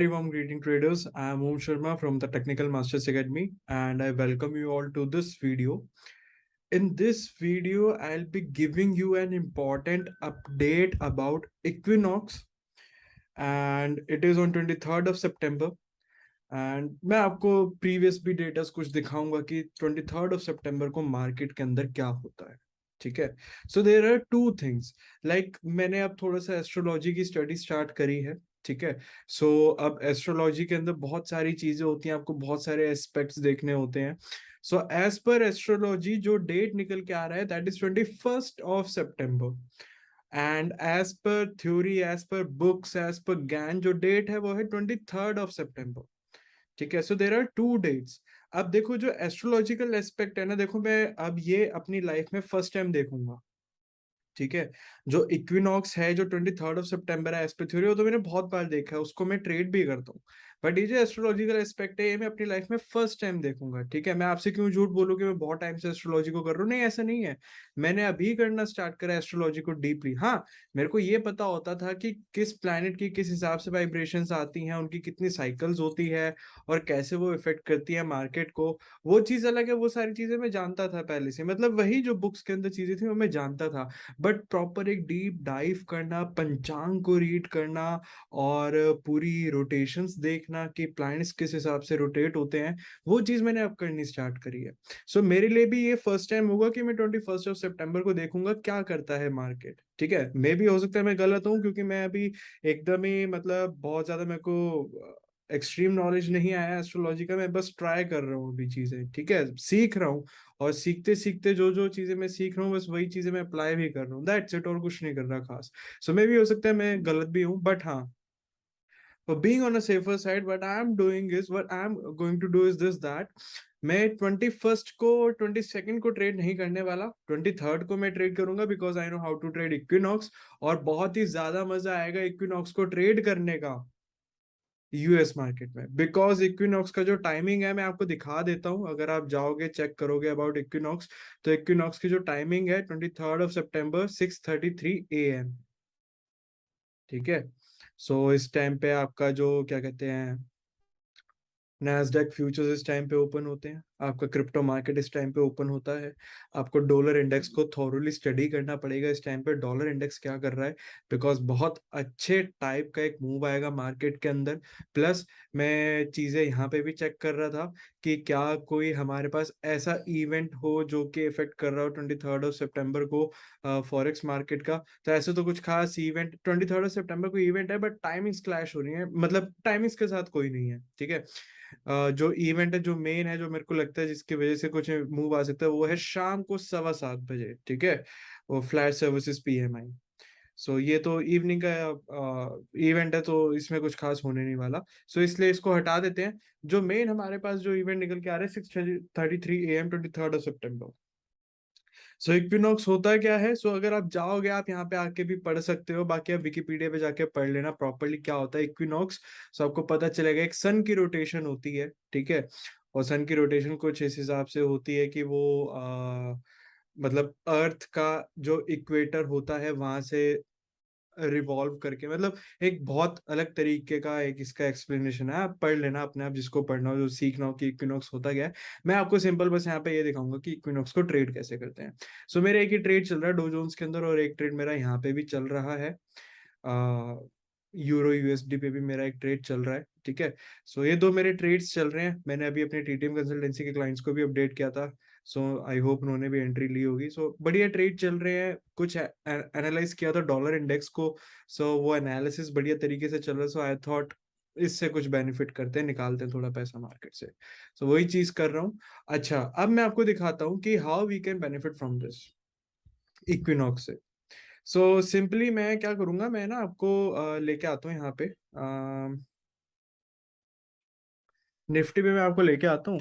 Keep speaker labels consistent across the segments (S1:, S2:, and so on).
S1: very warm greeting traders. I am Om Sharma from the Technical Masters Academy and I welcome you all to this video. In this video, I'll be giving you an important update about Equinox and it is on 23rd of September. And मैं आपको previous भी datas कुछ दिखाऊंगा कि 23rd of सितंबर को market के अंदर क्या होता है. ठीक है. So there are two things. Like मैंने अब थोड़ा सा एस्ट्रोलॉजी की स्टडी स्टार्ट करी है. ठीक है. सो अब एस्ट्रोलॉजी के अंदर बहुत सारी चीजें होती हैं, आपको बहुत सारे एस्पेक्ट्स देखने होते हैं. सो एज पर एस्ट्रोलॉजी जो डेट निकल के आ रहा है दैट इज 21st ऑफ सितंबर. And as per theory, as per books, as per ज्ञान जो डेट है वो है 23rd ऑफ सितंबर. ठीक है. सो देर आर टू डेट्स. अब देखो जो एस्ट्रोलॉजिकल एस्पेक्ट है ना, देखो मैं अब ये अपनी लाइफ में फर्स्ट टाइम देखूंगा. ठीक है. जो इक्विनॉक्स है जो 23rd ऑफ सितंबर है एज पर थ्योरी, वो तो मैंने बहुत बार देखा है, उसको मैं ट्रेड भी करता हूँ. बट ये जो एस्ट्रोलॉजिकल एस्पेक्ट है ये मैं अपनी लाइफ में फर्स्ट टाइम देखूंगा. ठीक है. मैं आपसे क्यों झूठ बोलूं कि मैं बहुत टाइम से एस्ट्रोलॉजी को कर रहा हूँ. नहीं, ऐसा नहीं है. मैंने अभी करना स्टार्ट करा एस्ट्रोलॉजी को डीपली. हाँ, मेरे को ये पता होता था कि किस प्लैनेट की किस हिसाब से वाइब्रेशंस आती हैं, उनकी कितनी साइकिल्स होती है और कैसे वो इफेक्ट करती है मार्केट को. वो चीज अलग है, वो सारी चीजें मैं जानता था पहले से. मतलब वही जो बुक्स के अंदर चीजें थी वो मैं जानता था. बट प्रॉपर एक डीप डाइव करना, पंचांग को रीड करना और पूरी रोटेशंस देखना कि प्लैनेट्स किस हिसाब से रोटेट होते हैं, वो चीज मैंने अब करनी स्टार्ट करी है. सो मेरे लिए भी ये फर्स्ट टाइम होगा कि मैं 21st ऑफ सितंबर को देखूंगा क्या करता है मार्केट. ठीक है. मे भी हो सकता है मैं गलत हूँ क्योंकि मैं अभी एकदम ही मतलब बहुत ज्यादा मेरे को एक्सट्रीम नॉलेज नहीं आया एस्ट्रोलॉजी का. मैं बस ट्राई कर रहा हूँ अभी चीजें. ठीक है. सीख रहा हूँ और सीखते सीखते जो जो चीजें मैं सीख रहा हूँ बस वही चीजें मैं अप्लाई भी कर रहा हूँ. दैट्स इट, और कुछ नहीं कर रहा खास. सो मे भी हो सकता है मैं गलत भी हूँ. बट हाँ, for being on a safer side, what I am going to do is this that मैं 21st को 22nd को ट्रेड नहीं करने वाला. 23rd को मैं ट्रेड करूंगा because I know how to trade equinox. और बहुत ही ज्यादा मजा आएगा इक्विनॉक्स को ट्रेड करने का यूएस मार्केट में. बिकॉज इक्विनॉक्स का जो टाइमिंग है मैं आपको दिखा देता हूं. अगर आप जाओगे चेक करोगे अबाउट इक्विनॉक्स, तो इक्विनॉक्स की जो टाइमिंग है 23rd ऑफ सितंबर 6:33 AM. ठीक है. सो इस टाइम पे आपका जो क्या कहते हैं नैस्डैक फ्यूचर्स इस टाइम पे ओपन होते हैं, आपका क्रिप्टो मार्केट इस टाइम पे ओपन होता है. आपको डॉलर इंडेक्स को थॉरोली स्टडी करना पड़ेगा इस टाइम पे डॉलर इंडेक्स क्या कर रहा है, बिकॉज बहुत अच्छे टाइप का एक मूव आएगा मार्केट के अंदर. प्लस मैं चीजें यहाँ पे भी चेक कर रहा था कि क्या कोई हमारे पास ऐसा इवेंट हो जो कि इफेक्ट कर रहा हो 23rd ऑफ सितंबर को फॉरेक्स मार्केट का. तो ऐसे तो कुछ खास इवेंट 23rd ऑफ सितंबर को इवेंट है बट टाइमिंग्स क्लैश हो रही है, मतलब टाइमिंग्स के साथ कोई नहीं है. ठीक है. जो इवेंट है जो मेन है जो मेरे को लगता है जिसकी वजह से कुछ मूव आ सकता है वो है शाम को 7:15 बजे. ठीक है. वो फ्लैट सर्विसेज PMI. सो ये तो इवनिंग का इवेंट है तो इसमें कुछ खास होने नहीं वाला. सो इसलिए इसको हटा देते हैं. जो मेन हमारे पास जो इवेंट निकल के आ रहा है 6:33 AM 23rd of September. So equinox होता क्या है. सो अगर आप जाओगे आप यहाँ पे आके भी पढ़ सकते हो, बाकी आप विकिपीडिया पे जाके पढ़ लेना प्रॉपरली क्या होता है इक्विनॉक्स. सो आपको पता चलेगा एक सन की रोटेशन होती है. ठीक है. और सन की रोटेशन कुछ इस हिसाब से होती है कि वो मतलब अर्थ का जो इक्वेटर होता है वहां से रिवॉल्व करके, मतलब एक बहुत अलग तरीके का एक इसका एक्सप्लेनेशन है. आप पढ़ लेना अपने आप जिसको पढ़ना हो, जो सीखना हो कि इक्विनॉक्स होता क्या है. मैं आपको सिंपल बस यहाँ पे ये दिखाऊंगा कि इक्विनॉक्स को ट्रेड कैसे करते हैं. सो मेरा एक ही ट्रेड चल रहा है डो जोन्स के अंदर और एक ट्रेड मेरा यहाँ पे भी चल रहा है. यूरो USD पे भी मेरा एक ट्रेड चल रहा है. ठीक है. सो ये दो मेरे ट्रेड्स चल रहे हैं. मैंने अभी अपने TTM कंसल्टेंसी के क्लाइंट्स को भी अपडेट किया था. सो आई होप उन्होंने भी एंट्री ली होगी. सो बढ़िया ट्रेड चल रहे हैं. कुछ एनालाइज किया था डॉलर इंडेक्स को. सो वो एनालिसिस बढ़िया तरीके से चल रहा है. सो आई थॉट इससे कुछ बेनिफिट करते हैं, निकालते हैं थोड़ा पैसा मार्केट से. सो वही चीज कर रहा हूँ. अच्छा, अब मैं आपको दिखाता हूँ कि how we can benefit from this equinox से. सो सिंपली मैं क्या करूंगा, मैं ना आपको लेके आता हूँ यहाँ पे निफ्टी पे मैं आपको लेके आता हूँ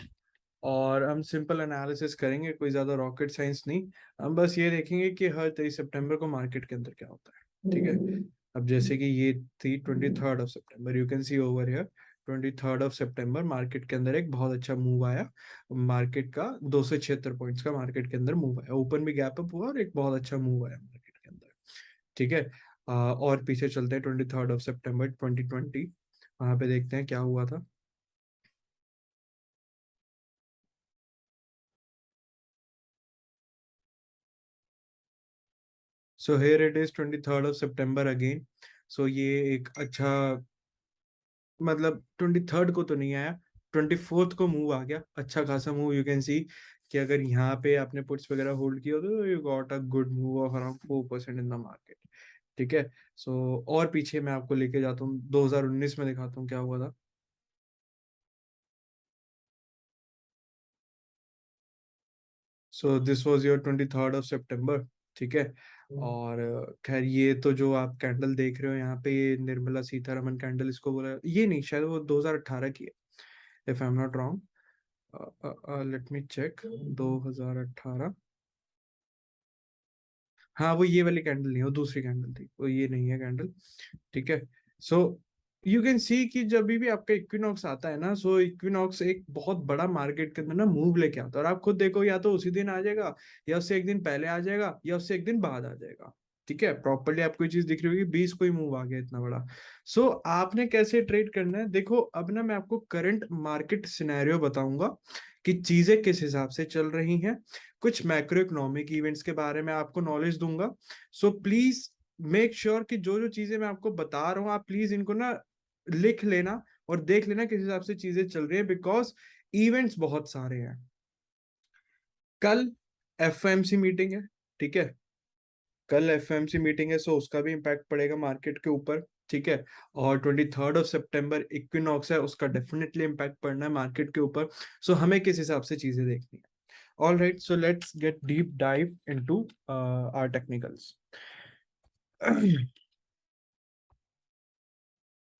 S1: और हम सिंपल एनालिसिस करेंगे. कोई ज्यादा रॉकेट साइंस नहीं. हम बस ये देखेंगे कि हर 23 सितंबर को मार्केट के अंदर क्या होता है. ठीक है. अब जैसे कि ये थी 23rd of September, you can see over here 23rd of September market के अंदर एक बहुत अच्छा मूव आया. मार्केट का 276 पॉइंट्स का मार्केट के अंदर मूव आया. ओपन भी गैप अप हुआ और एक बहुत अच्छा मूव आया मार्केट के अंदर. ठीक है. और पीछे चलते हैं 23rd ऑफ सितंबर 2020. वहां पे देखते हैं क्या हुआ था। So here it is 23rd of September again. So ये एक अच्छा, मतलब 23rd को तो नहीं आया, 24th को मूव आ गया, अच्छा खासा मूव। यू कैन सी कि अगर यहाँ पे आपने पुट्स वगैरह होल्ड किया तो you got a good move of around 4% in the market. ठीक है। सो और पीछे मैं आपको लेके जाता हूँ, 2019 में दिखाता हूँ क्या हुआ था। So this was your 23rd of September। ठीक है। और खैर ये तो जो आप कैंडल देख रहे हो यहाँ पे, ये निर्मला सीतारमन कैंडल इसको बोला, ये नहीं, शायद वो 2018 की है, if I am not wrong. Let me check. 2018। हाँ वो ये वाली कैंडल नहीं है, वो दूसरी कैंडल थी, वो ये नहीं है कैंडल। ठीक है। सो यू कैन सी कि जब भी आपका इक्विनॉक्स आता है ना, सो इक्विनॉक्स एक बहुत बड़ा मार्केट के अंदर ना मूव लेके आता है, और आप खुद देखो या तो उसी दिन आ जाएगा, या उससे एक दिन पहले आ जाएगा, या उससे एक दिन बाद आ जाएगा। ठीक है, प्रॉपरली आपको ये चीज दिख रही होगी, 20 को ही मूव आ गया इतना बड़ा। सो आपने कैसे ट्रेड करना है, देखो अब ना मैं आपको करंट मार्केट सिनेरियो बताऊंगा कि चीजें किस हिसाब से चल रही हैं, कुछ मैक्रो इकोनॉमिक इवेंट्स के बारे में आपको नॉलेज दूंगा। सो प्लीज मेक श्योर कि जो जो चीजें मैं आपको बता रहा हूँ, आप प्लीज इनको ना लिख लेना और देख लेना किस हिसाब से चीजें चल रही है, बिकॉज इवेंट्स बहुत सारे हैं। कल एफएमसी मीटिंग है। ठीक है, कल एफएमसी मीटिंग है, सो उसका भी इम्पैक्ट पड़ेगा मार्केट के ऊपर। ठीक है। और 23rd of September इक्विनॉक्स है, उसका डेफिनेटली इम्पैक्ट पड़ना है मार्केट के ऊपर। सो हमें किस हिसाब से चीजें देखनी है। All right, so let's get deep dive into our technicals.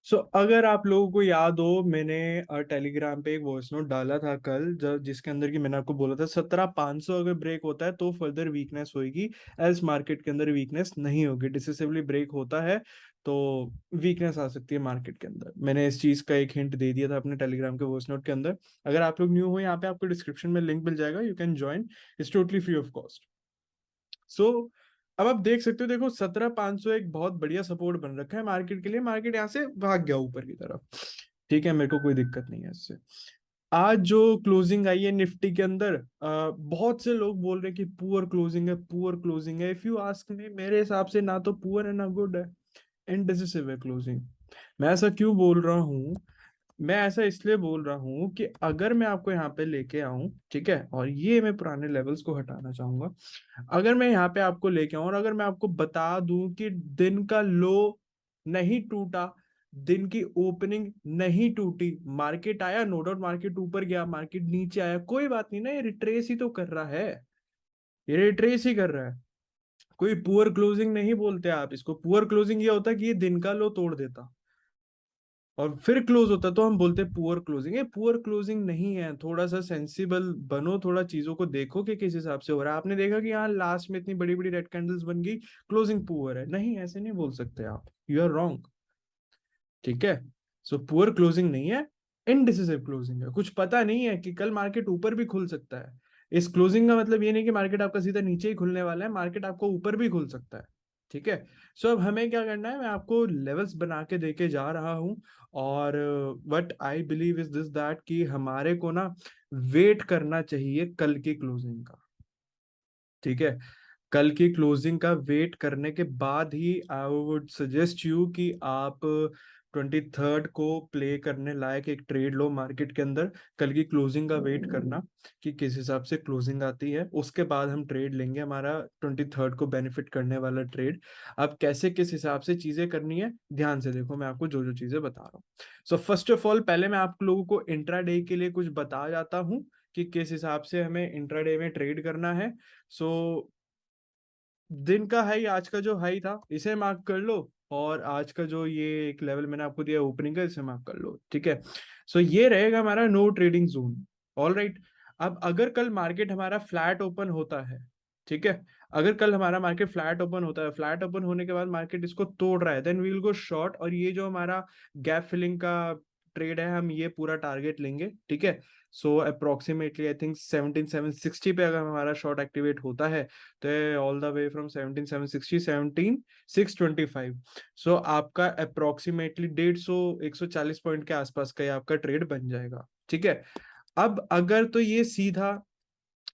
S1: सो अगर आप लोगों को याद हो, मैंने टेलीग्राम पे एक वॉइस नोट डाला था कल, जब जिसके अंदर कि मैंने आपको बोला था 17,500 अगर ब्रेक होता है तो फर्दर वीकनेस होगी, एल्स मार्केट के अंदर वीकनेस नहीं होगी। डिसिसिवली ब्रेक होता है तो वीकनेस आ सकती है मार्केट के अंदर। मैंने इस चीज का एक हिंट दे दिया था अपने टेलीग्राम के वॉइस नोट के अंदर। अगर आप लोग न्यू हो, यहाँ पे आपको डिस्क्रिप्शन में लिंक मिल जाएगा, you can join, it's totally free of cost. So अब आप देख सकते हो, देखो 17,500 एक बहुत बढ़िया सपोर्ट बन रखा है मार्केट के लिए, मार्केट यहाँ से भाग गया ऊपर की तरफ। ठीक है, मेरे को कोई दिक्कत नहीं है इससे। आज जो क्लोजिंग आई है निफ्टी के अंदर, बहुत से लोग बोल रहे हैं कि पुअर क्लोजिंग है, पुअर क्लोजिंग है। इफ यू आस्क मी, मेरे हिसाब से ना तो पुअर है ना गुड है, इनडिसिसिव है क्लोजिंग। मैं ऐसा क्यों बोल रहा हूँ, मैं ऐसा इसलिए बोल रहा हूँ कि अगर मैं आपको यहाँ पे लेके आऊं, ठीक है, और ये मैं पुराने लेवल्स को हटाना चाहूंगा, अगर मैं यहाँ पे आपको लेके आऊं और अगर मैं आपको बता दूं कि दिन का लो नहीं टूटा, दिन की ओपनिंग नहीं टूटी, मार्केट आया, नो डाउट मार्केट ऊपर गया, मार्केट नीचे आया, कोई बात नहीं ना, ये रिट्रेस ही तो कर रहा है, ये रिट्रेस ही कर रहा है। कोई पुअर क्लोजिंग नहीं बोलते आप इसको, पुअर क्लोजिंग ये होता है कि ये दिन का लो तोड़ देता और फिर क्लोज होता तो हम बोलते पुअर क्लोजिंग। ये पुअर क्लोजिंग नहीं है, थोड़ा सा सेंसिबल बनो, थोड़ा चीजों को देखो कि किस हिसाब से हो रहा है। आपने देखा कि यहाँ लास्ट में इतनी बड़ी बड़ी रेड कैंडल्स बन गई, क्लोजिंग पुअर है, नहीं ऐसे नहीं बोल सकते आप, यू आर रॉन्ग। ठीक है। सो पुअर क्लोजिंग नहीं है, इनडिसिसिव क्लोजिंग है। कुछ पता नहीं है कि कल मार्केट ऊपर भी खुल सकता है। इस क्लोजिंग का मतलब ये नहीं कि मार्केट आपका सीधा नीचे ही खुलने वाला है, मार्केट आपको ऊपर भी खुल सकता है। ठीक है। सो अब हमें क्या करना है, मैं आपको लेवल्स बना के देके जा रहा हूं, और what I believe is this, that कि हमारे को ना वेट करना चाहिए कल की क्लोजिंग का। ठीक है, कल की क्लोजिंग का वेट करने के बाद ही आई वुड सजेस्ट यू कि आप 23rd को प्ले करने लायक एक ट्रेड लो मार्केट के अंदर। कल की क्लोजिंग का वेट करना कि किस हिसाब से क्लोजिंग आती है, उसके बाद हम ट्रेड लेंगे, हमारा 23rd को बेनिफिट करने वाला ट्रेड। अब कैसे किस हिसाब से चीजें करनी है, ध्यान से देखो, मैं आपको जो जो चीजें बता रहा हूँ। सो फर्स्ट ऑफ ऑल, पहले मैं आप लोगों को इंट्राडे के लिए कुछ बता जाता हूँ कि किस हिसाब से हमें इंट्राडे में ट्रेड करना है। सो दिन का हाई, आज का जो हाई था इसे मार्क कर लो, और आज का जो ये एक लेवल मैंने आपको दिया ओपनिंग का, इसे मार्क कर लो। ठीक है। सो ये रहेगा हमारा no trading zone. All right. अब अगर कल मार्केट हमारा फ्लैट ओपन होता है, ठीक है, अगर कल हमारा मार्केट फ्लैट ओपन होता है, फ्लैट ओपन होने के बाद मार्केट इसको तोड़ रहा है, then we will go short, और ये जो हमारा गैप फिलिंग का ट्रेड है हम ये पूरा टारगेट लेंगे, ठीक है। सो अप्रोक्सीमेटली आई थिंक 17760 पे अगर हमारा शॉर्ट एक्टिवेट होता है तो ऑल द वे फ्रॉम 17760 17625, सो आपका अप्रोक्सीमेटली 150 पॉइंट के आसपास का ये आपका ट्रेड बन जाएगा, ठीक है। अब अगर तो ये सीधा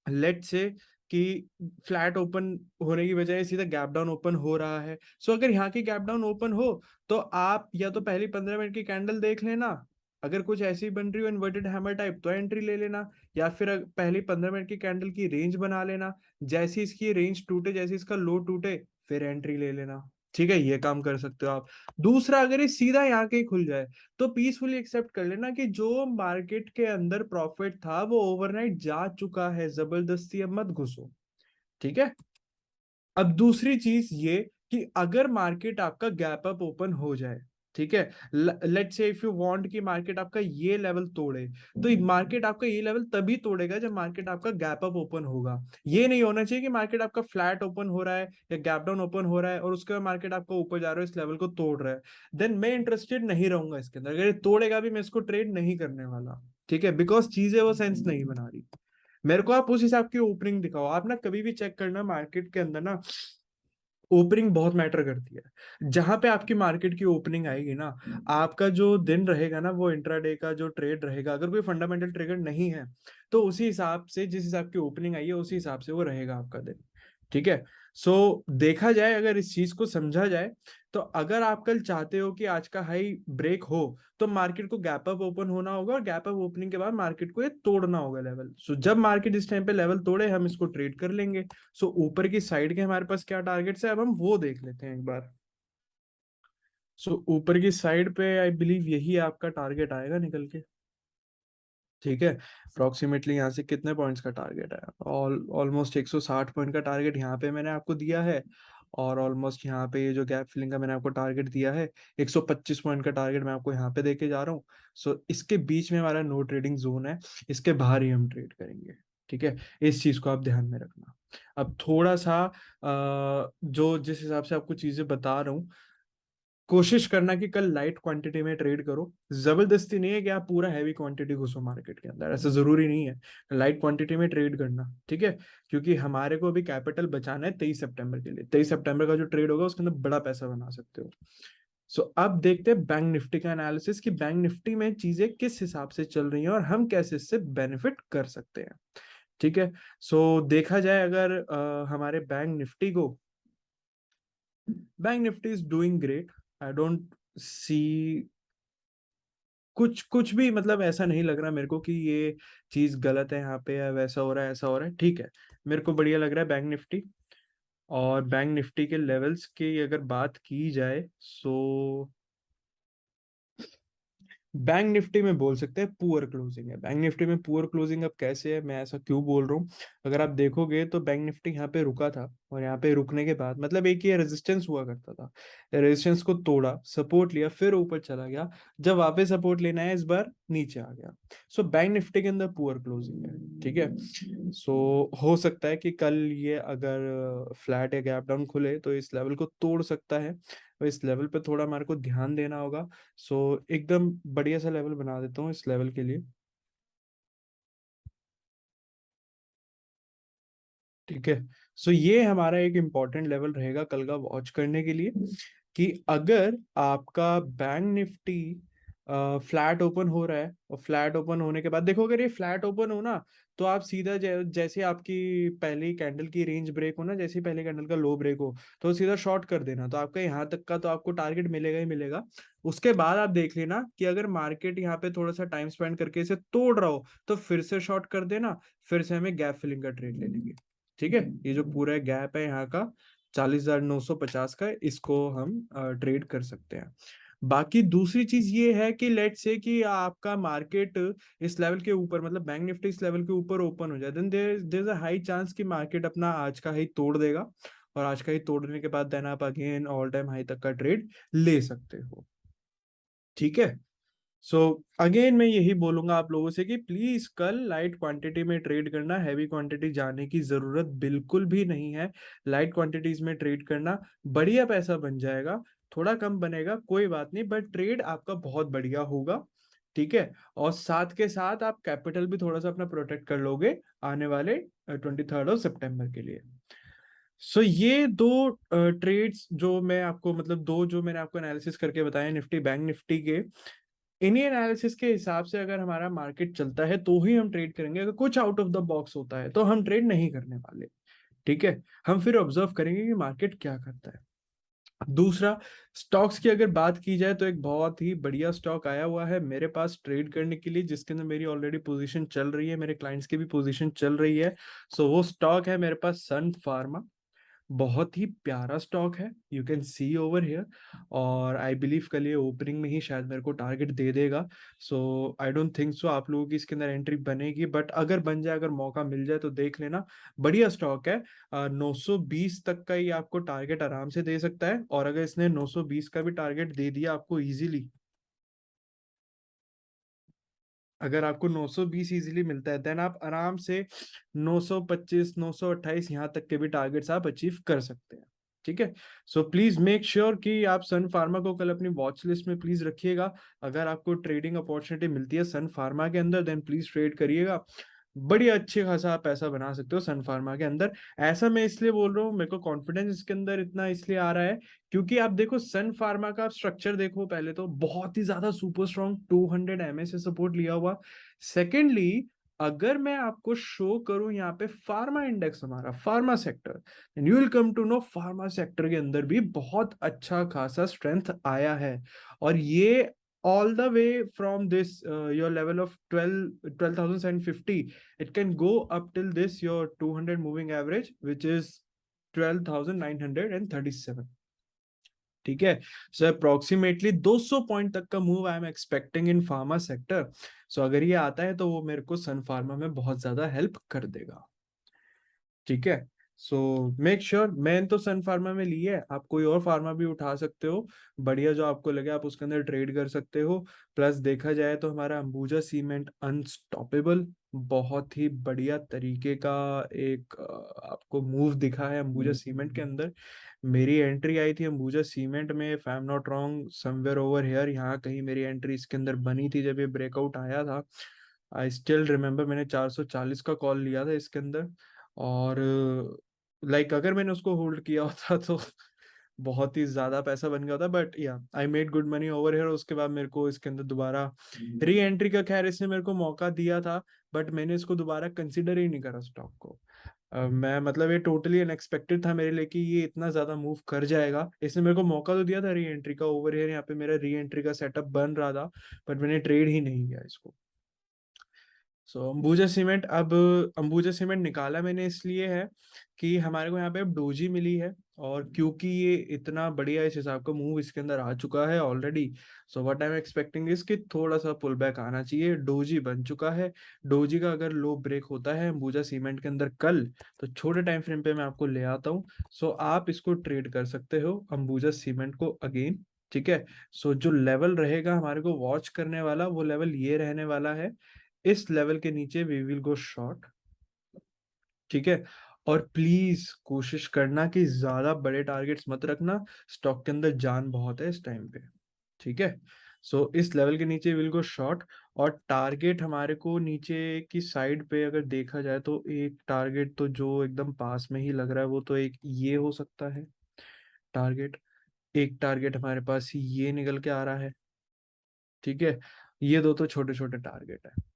S1: लेट से कि फ्लैट ओपन होने की बजाय सीधा गैप डाउन ओपन हो रहा है, सो अगर यहाँ की गैप डाउन ओपन हो तो आप या तो पहली 15 मिनट की कैंडल देख लेना, अगर कुछ ऐसी बन रही हो इन्वर्टेड हैमर टाइप तो एंट्री ले लेना, या फिर पहली 15 मिनट की कैंडल की रेंज बना लेना, जैसी इसकी रेंज टूटे जैसे इसका लो टूटे फिर एंट्री ले लेना, ठीक है। ये काम कर सकते हो आप। दूसरा, अगर ये सीधा यहाँ के ही खुल जाए तो पीसफुली एक्सेप्ट कर लेना कि जो मार्केट के अंदर प्रॉफिट था वो ओवरनाइट जा चुका है, जबरदस्ती अब मत घुसो, ठीक है। अब दूसरी चीज ये कि अगर मार्केट आपका गैप अप ओपन हो जाए, ठीक है, let's say if you want कि मार्केट आपका ये लेवल तोड़े, तो मार्केट आपका ये लेवल तभी तोड़ेगा जब मार्केट आपका गैप अप ओपन होगा। ये नहीं होना चाहिए कि मार्केट आपका फ्लैट ओपन हो रहा है या गैप डाउन ओपन हो रहा है और उसके बाद मार्केट आपका ऊपर जा रहा है, इस लेवल को तोड़ रहा है, देन मैं इंटरेस्टेड नहीं रहूंगा इसके अंदर। अगर ये तोड़ेगा भी मैं इसको ट्रेड नहीं करने वाला, ठीक है, बिकॉज चीजें वो सेंस नहीं बना रही। मेरे को आप उस हिसाब की ओपनिंग दिखाओ। आप ना कभी भी चेक करना मार्केट के अंदर ना ओपनिंग बहुत मैटर करती है। जहां पे आपकी मार्केट की ओपनिंग आएगी ना, आपका जो दिन रहेगा ना वो इंट्राडे का जो ट्रेड रहेगा, अगर कोई फंडामेंटल ट्रिगर नहीं है तो उसी हिसाब से जिस हिसाब की ओपनिंग आई है उसी हिसाब से वो रहेगा आपका दिन, ठीक है। सो देखा जाए, अगर इस चीज को समझा जाए, तो अगर आप कल चाहते हो कि आज का हाई ब्रेक हो तो मार्केट को गैप अप ओपन होना होगा और गैप अप ओपनिंग के बाद मार्केट को ये तोड़ना होगा लेवल। सो जब मार्केट इस टाइम पे लेवल तोड़े हम इसको ट्रेड कर लेंगे। सो ऊपर की साइड के हमारे पास क्या टारगेट्स है अब हम वो देख लेते हैं एक बार। सो ऊपर की साइड पे आई बिलीव यही आपका टारगेट आएगा निकल के, ठीक है। अप्रोक्सीमेटली यहाँ से कितने पॉइंट्स का टारगेट है, ऑलमोस्ट 160 पॉइंट का टारगेट यहाँ पे मैंने आपको दिया है। और ऑलमोस्ट यहाँ पे ये जो गैप फिलिंग का मैंने आपको टारगेट दिया है 125 पॉइंट का टारगेट मैं आपको यहाँ पे देके जा रहा हूँ। सो इसके बीच में हमारा नो ट्रेडिंग जोन है, इसके बाहर ही हम ट्रेड करेंगे, ठीक है। इस चीज को आप ध्यान में रखना। अब थोड़ा सा जो जिस हिसाब से आपको चीजें बता रहा हूँ, कोशिश करना कि कल लाइट क्वांटिटी में ट्रेड करो। जबरदस्ती नहीं है कि आप पूरा हैवी क्वांटिटी घुसो मार्केट के अंदर, ऐसा जरूरी नहीं है। लाइट क्वांटिटी में ट्रेड करना, ठीक है, क्योंकि हमारे को अभी कैपिटल बचाना है 23 सितंबर के लिए। 23 सितंबर का जो ट्रेड होगा उसके अंदर बड़ा पैसा बना सकते हो। सो अब देखते हैं बैंक निफ्टी का एनालिसिस कि बैंक निफ्टी में चीजें किस हिसाब से चल रही हैं और हम कैसे इससे बेनिफिट कर सकते हैं, ठीक है। सो देखा जाए अगर हमारे बैंक निफ्टी को, bank Nifty is doing great. I don't see कुछ कुछ भी, मतलब ऐसा नहीं लग रहा मेरे को कि ये चीज गलत है यहाँ पे या वैसा हो रहा है ऐसा हो रहा है, ठीक है। मेरे को बढ़िया लग रहा है बैंक निफ्टी। और बैंक निफ्टी के लेवल्स की अगर बात की जाए सो बैंक निफ्टी में बोल सकते हैं पुअर क्लोजिंग है। बैंक निफ्टी में पुअर क्लोजिंग अब कैसे है, मैं ऐसा क्यों बोल रहा हूँ, अगर आप देखोगे तो बैंक निफ्टी यहाँ पे रुका था और यहाँ पे रुकने के बाद मतलब एक ही रेजिस्टेंस हुआ करता था, रेजिस्टेंस को तोड़ा, सपोर्ट लिया, फिर ऊपर चला गया, जब वापस सपोर्ट लेना है इस बार नीचे आ गया। सो बैंक निफ्टी के अंदर पुअर क्लोजिंग है, ठीक है। सो हो सकता है कि कल ये अगर फ्लैट या गैप डाउन खुले तो इस लेवल को तोड़ सकता है, और इस लेवल पे थोड़ा हमारे को ध्यान देना होगा। सो एकदम बढ़िया सा लेवल बना देता हूँ इस लेवल के लिए, ठीक है। सो ये हमारा एक इम्पॉर्टेंट लेवल रहेगा कल का वॉच करने के लिए, कि अगर आपका बैंक निफ्टी फ्लैट ओपन हो रहा है और फ्लैट ओपन होने के बाद देखो, अगर ये फ्लैट ओपन हो ना तो आप सीधा जैसे आपकी पहली कैंडल की रेंज ब्रेक हो ना, जैसे ही पहले कैंडल का लो ब्रेक हो तो सीधा शॉर्ट कर देना, तो आपका यहाँ तक का तो आपको टारगेट मिलेगा ही मिलेगा। उसके बाद आप देख लेना कि अगर मार्केट यहाँ पे थोड़ा सा टाइम स्पेंड करके इसे तोड़ रहा हो तो फिर से शॉर्ट कर देना, फिर से हमें गैप फिलिंग का ट्रेड ले लेंगे, ठीक है। ये जो पूरा गैप है यहाँ का 40,950 का, इसको हम ट्रेड कर सकते हैं। बाकी दूसरी चीज ये है कि लेट से कि आपका मार्केट इस लेवल के ऊपर, मतलब बैंक निफ्टी इस लेवल के ऊपर ओपन हो जाए, then there is a high chance कि मार्केट अपना आज का हाई तोड़ देगा, और आज का ही तोड़ने के बाद देन आप अगेन ऑल टाइम हाई तक का ट्रेड ले सकते हो, ठीक है। सो अगेन मैं यही बोलूंगा आप लोगों से कि प्लीज कल लाइट क्वांटिटी में ट्रेड करना, हैवी क्वांटिटी जाने की जरूरत बिल्कुल भी नहीं है। लाइट क्वांटिटीज में ट्रेड करना, बढ़िया पैसा बन जाएगा, थोड़ा कम बनेगा कोई बात नहीं, बट ट्रेड आपका बहुत बढ़िया होगा। ठीक है, और साथ के साथ आप कैपिटल भी थोड़ा सा अपना प्रोटेक्ट कर लोगे आने वाले 23 सितंबर के लिए। सो ये दो ट्रेड्स जो मैं आपको, मतलब दो जो मैंने आपको एनालिसिस करके बताया निफ्टी बैंक निफ्टी के, इन्हीं एनालिसिस के हिसाब से अगर हमारा मार्केट चलता है तो ही हम ट्रेड करेंगे। अगर कुछ आउट ऑफ द बॉक्स होता है तो हम ट्रेड नहीं करने वाले। ठीक है, हम फिर ऑब्जर्व करेंगे कि मार्केट क्या करता है। दूसरा, स्टॉक्स की अगर बात की जाए तो एक बहुत ही बढ़िया स्टॉक आया हुआ है मेरे पास ट्रेड करने के लिए, जिसके अंदर मेरी ऑलरेडी पोजीशन चल रही है, मेरे क्लाइंट्स की भी पोजीशन चल रही है। सो वो स्टॉक है मेरे पास सन फार्मा। बहुत ही प्यारा स्टॉक है, you can see over here. और आई बिलीव कल ये ओपनिंग में ही शायद मेरे को टारगेट दे देगा। सो आई डोंट थिंक सो आप लोगों की इसके अंदर एंट्री बनेगी, बट अगर बन जाए, अगर मौका मिल जाए तो देख लेना। बढ़िया स्टॉक है। 920 तक का ही आपको टारगेट आराम से दे सकता है, और अगर इसने 920 का भी टारगेट दे दिया आपको इजीली, अगर आपको 920 इजीली मिलता है, देन आप आराम से 925 928 यहाँ तक के भी टारगेट्स आप अचीव कर सकते हैं। ठीक है, सो प्लीज मेक श्योर कि आप सन फार्मा को कल अपनी वॉच लिस्ट में प्लीज रखिएगा। अगर आपको ट्रेडिंग अपॉर्चुनिटी मिलती है सन फार्मा के अंदर, देन प्लीज ट्रेड करिएगा। बड़ी अच्छे खासा आप पैसा बना सकते हो सन फार्मा के अंदर। ऐसा मैं इसलिए बोल रहा हूँ, मेरे को कॉन्फिडेंस इसके अंदर इतना इसलिए आ रहा है क्योंकि आप देखो सन फार्मा का स्ट्रक्चर देखो, पहले तो बहुत ही ज्यादा सुपर स्ट्रॉन्ग 200 एमए से सपोर्ट लिया हुआ। सेकेंडली, अगर मैं आपको शो करूं यहाँ पे फार्मा इंडेक्स, हमारा pharma sector, you will come to know pharma sector के अंदर भी बहुत अच्छा खासा स्ट्रेंथ आया है। और ये all the way from this your level of 12,750, it can go up till this your 200 moving average, which is 12,937। ठीक है, सो अप्रोक्सीमेटली 200 पॉइंट तक का move I am expecting in pharma sector. So अगर ये आता है तो वो मेरे को सन फार्मा में बहुत ज्यादा हेल्प कर देगा। ठीक है, सो मेक श्योर, मैंने तो सन फार्मा में ली है, आप कोई और फार्मा भी उठा सकते हो, बढ़िया जो आपको लगे आप उसके अंदर ट्रेड कर सकते हो। प्लस देखा जाए तो हमारा अंबुजा सीमेंट अनस्टॉपेबल, बहुत ही बढ़िया तरीके का एक आपको मूव दिखा है अंबुजा सीमेंट के अंदर। मेरी एंट्री आई थी अंबुजा सीमेंट में, if I am not wrong somewhere over here, यहाँ कहीं मेरी एंट्री इसके अंदर बनी थी जब ये ब्रेकआउट आया था। आई स्टिल रिमेम्बर, मैंने 440 का कॉल लिया था इसके अंदर। और लाइक अगर मैंने उसको होल्ड किया होता तो बहुत ही ज्यादा पैसा बन गया होता, बट या I made good money over here. उसके बाद मेरे को इसके अंदर दोबारा री एंट्री का, खैर इसने मेरे को मौका दिया था, बट मैंने इसको दोबारा कंसिडर ही नहीं करा स्टॉक को। मैं मतलब ये टोटली अनएक्सपेक्टेड था मेरे लिए कि ये इतना ज्यादा मूव कर जाएगा। इसने मेरे को मौका तो दिया था री एंट्री का ओवर हियर, यहाँ पे मेरा री एंट्री का सेटअप बन रहा था, बट मैंने ट्रेड ही नहीं किया इसको। सो अंबुजा सीमेंट, अब अंबुजा सीमेंट निकाला मैंने इसलिए है कि हमारे को यहाँ पे अब डोजी मिली है, और क्योंकि ये इतना बढ़िया इस हिसाब का मूव इसके अंदर आ चुका है already. So what I am expecting is कि थोड़ा सा पुल बैक आना चाहिए। डोजी बन चुका है, डोजी का अगर लो ब्रेक होता है अंबुजा सीमेंट के अंदर कल, तो छोटे टाइम फ्रेम पे मैं आपको ले आता हूँ। सो आप इसको ट्रेड कर सकते हो अंबुजा सीमेंट को अगेन। ठीक है, सो जो लेवल रहेगा हमारे को वॉच करने वाला, वो लेवल ये रहने वाला है, इस लेवल के नीचे वी विल गो शॉर्ट। ठीक है, और प्लीज कोशिश करना कि ज्यादा बड़े टारगेट्स मत रखना, स्टॉक के अंदर जान बहुत है इस टाइम पे। ठीक है, सो इस लेवल के नीचे विल गो शॉर्ट। और टारगेट हमारे को नीचे की साइड पे अगर देखा जाए तो एक टारगेट तो जो एकदम पास में ही लग रहा है वो तो एक ये हो सकता है टारगेट। एक टारगेट हमारे पास ये निकल के आ रहा है। ठीक है, ये दो तो छोटे छोटे टारगेट है।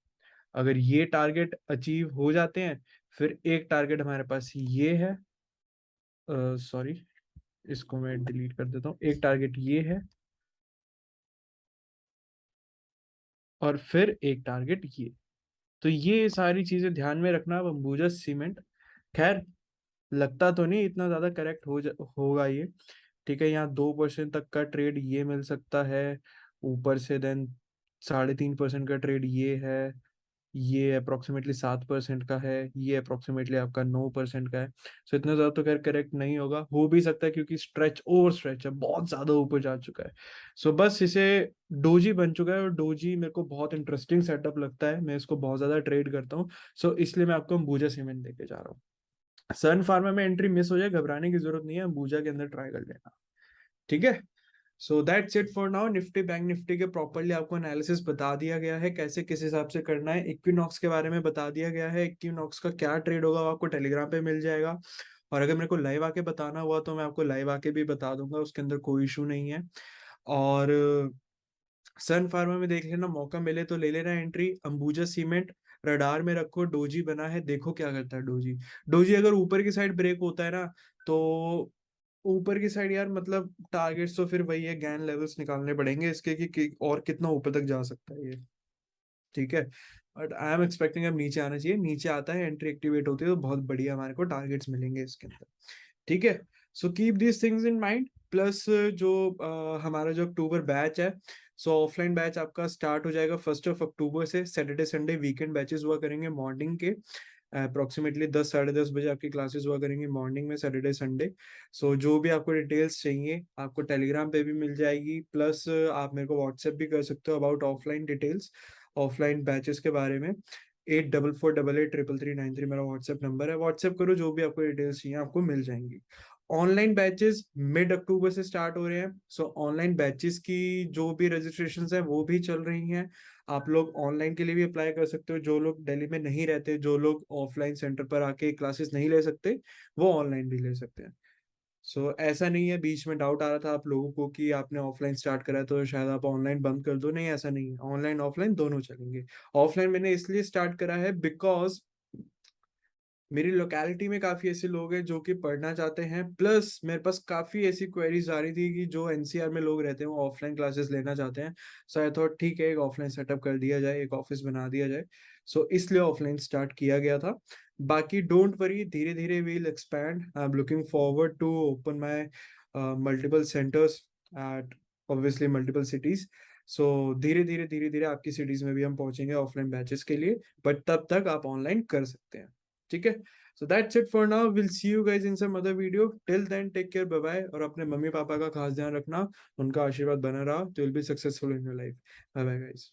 S1: अगर ये टारगेट अचीव हो जाते हैं, फिर एक टारगेट हमारे पास ये है, सॉरी इसको मैं डिलीट कर देता हूँ, एक टारगेट ये है, और फिर एक टारगेट ये। तो ये सारी चीजें ध्यान में रखना अब अंबुजा सीमेंट। खैर, लगता तो नहीं इतना ज्यादा करेक्ट होगा ये। ठीक है, यहाँ 2% तक का ट्रेड ये मिल सकता है ऊपर से, देन 3.5% का ट्रेड ये है, ये अप्रोक्सीमेटली 7% का है, ये अप्रोक्सीमेटली आपका 9% का है। सो इतना ज्यादा तो खैर करेक्ट नहीं होगा, हो भी सकता है क्योंकि स्ट्रेच ओवर स्ट्रेच है, बहुत ज्यादा ऊपर जा चुका है। सो बस इसे डोजी बन चुका है, और डोजी मेरे को बहुत इंटरेस्टिंग सेटअप लगता है, मैं इसको बहुत ज्यादा ट्रेड करता हूँ। सो इसलिए मैं आपको अंबुजा सीमेंट देके जा रहा हूँ। सन फार्मा में एंट्री मिस हो जाए, घबराने की जरूरत नहीं है, अंबुजा के अंदर ट्राई कर लेना। ठीक है, so that's it for now. Nifty bank Nifty के प्रॉपरली आपको एनालिसिस बता दिया गया है, कैसे किस हिसाब से करना है। इक्विनॉक्स के बारे में बता दिया गया है, इक्विनॉक्स का क्या ट्रेड होगा वो आपको टेलीग्राम पे मिल जाएगा। और अगर मेरे को लाइव आके बताना हुआ तो मैं आपको लाइव आके भी बता दूंगा, उसके अंदर कोई इशू नहीं है। और सन फार्मा में देख लेना, मौका मिले तो ले लेना एंट्री। अंबुजा सीमेंट रडार में रखो, डोजी बना है, देखो क्या करता है डोजी। डोजी अगर ऊपर की साइड ब्रेक होता है ना, तो ऊपर की साइड यार मतलब टारगेट्स तो फिर वही है, गैन लेवल्स निकालने पड़ेंगे इसके कि और कितना ऊपर तक जा सकता है ये। ठीक है, बट आई एम एक्सपेक्टिंग अब नीचे आना चाहिए। नीचे आता है, एंट्री एक्टिवेट होती है तो बहुत बढ़िया हमारे को टारगेट्स मिलेंगे इसके अंदर। ठीक है, so keep these things in mind. Plus जो हमारा जो अक्टूबर बैच है, सो ऑफलाइन बैच आपका स्टार्ट हो जाएगा 1 अक्टूबर से। सैटरडे संडे वीकेंड बैचेस हुआ करेंगे मॉर्निंग के, अप्रोक्सीमेटली 10 साढ़े 10 बजे आपकी क्लासेस हुआ करेंगी मॉर्निंग में, सैटरडे संडे। सो जो भी आपको डिटेल्स चाहिए आपको टेलीग्राम पे भी मिल जाएगी, प्लस आप मेरे को व्हाट्सएप भी कर सकते हो about offline details, offline batches के बारे में। 8448833393 मेरा व्हाट्सएप नंबर है, व्हाट्सएप करो, जो भी आपको डिटेल्स चाहिए आपको मिल जाएंगी। ऑनलाइन बैचेस मिड अक्टूबर से स्टार्ट हो रहे हैं। सो ऑनलाइन बैचेस की जो भी रजिस्ट्रेशंस हैं वो भी चल रही हैं। आप लोग ऑनलाइन के लिए भी अप्लाई कर सकते हो। जो लोग दिल्ली में नहीं रहते, जो लोग ऑफलाइन सेंटर पर आके क्लासेस नहीं ले सकते, वो ऑनलाइन भी ले सकते हैं। सो ऐसा नहीं है, बीच में डाउट आ रहा था आप लोगों को कि आपने ऑफलाइन स्टार्ट करा है तो शायद आप ऑनलाइन बंद कर दो, नहीं ऐसा नहीं है, ऑनलाइन ऑफलाइन दोनों चलेंगे। ऑफलाइन मैंने इसलिए स्टार्ट करा है बिकॉज मेरी लोकेलिटी में काफी ऐसे लोग हैं जो कि पढ़ना चाहते हैं, प्लस मेरे पास काफी ऐसी क्वेरीज आ रही थी कि जो एनसीआर में लोग रहते हैं वो ऑफलाइन क्लासेस लेना चाहते हैं। सो आई थॉट ठीक है, एक ऑफलाइन सेटअप कर दिया जाए, एक ऑफिस बना दिया जाए। सो इसलिए ऑफलाइन स्टार्ट किया गया था। बाकी डोंट वरी, धीरे धीरे will expand. I am looking forward to open my multiple centres at obviously multiple cities. So धीरे धीरे आपकी सिटीज में भी हम पहुंचेंगे ऑफलाइन बैचेस के लिए, बट तब तक आप ऑनलाइन कर सकते हैं। ठीक है, so that's it for now, will see you guys in some other video. Till then take care, bye bye. और अपने मम्मी पापा का खास ध्यान रखना, उनका आशीर्वाद बना रहा तो will be successful in your life. Bye bye guys.